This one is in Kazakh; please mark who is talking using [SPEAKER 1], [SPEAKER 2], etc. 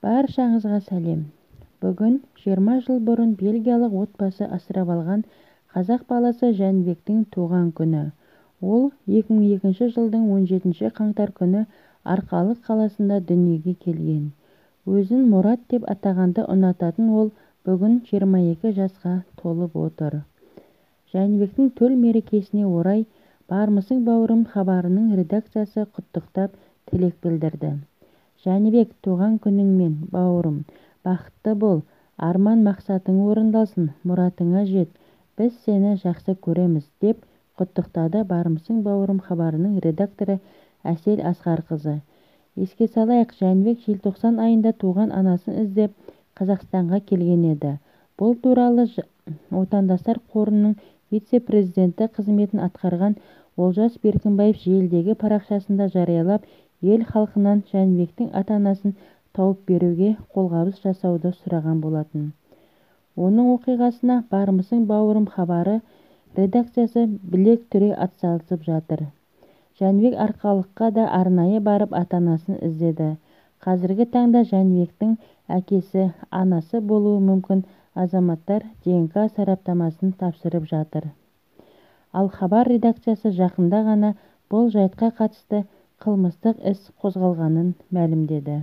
[SPEAKER 1] Баршаңызға сәлем. Бүгін 20 жыл бұрын бельгиялық отбасы асырап алған қазақ баласы Жәнібектің туған күні. Ол 2002 жылдың 17 қаңтар күні Арқалық қаласында дүниеге келген. Өзін Мұрат деп атағанды ұнататын ол бүгін 22 жасқа толып отыр. Жәнібектің төл мерекесіне орай «Бармысың бауырым» хабарының редакциясы құттықтап тілек білдірді. Жәнібек, туған күніңмен, бауырым, бақытты бол, арман мақсатың орындалсын, мұратыңа жет, біз сені жақсы көреміз, деп құттықтады «Бармысың бауырым» хабарының редакторы Әсел Асқарқызы. Еске салайық, Жәнібек желтоқсан айында туған анасын іздеп Қазақстанға келген еді. Бұл туралы Отандастар қорының вице-президенті қызметін атқарған Олжас Беркінбаев желідегі парақшасында жариялап, ел халқынан Жәнібектің ата-анасын тауып беруге қолғабыс жасауды сұраған болатын. Оның оқиғасына «Бармысың бауырым» хабары редакциясы білек түре атсалысып жатыр. Жәнібек Арқалыққа да арнайы барып ата-анасын іздеді. Қазіргі таңда Жәнібектің әкесі, анасы болуы мүмкін азаматтар ДНК сараптамасын тапсырып жатыр. Ал хабар редакциясы жақында ғана бұл жайтқа қатысты қылмыстық іс қозғалғанын мәлімдеді.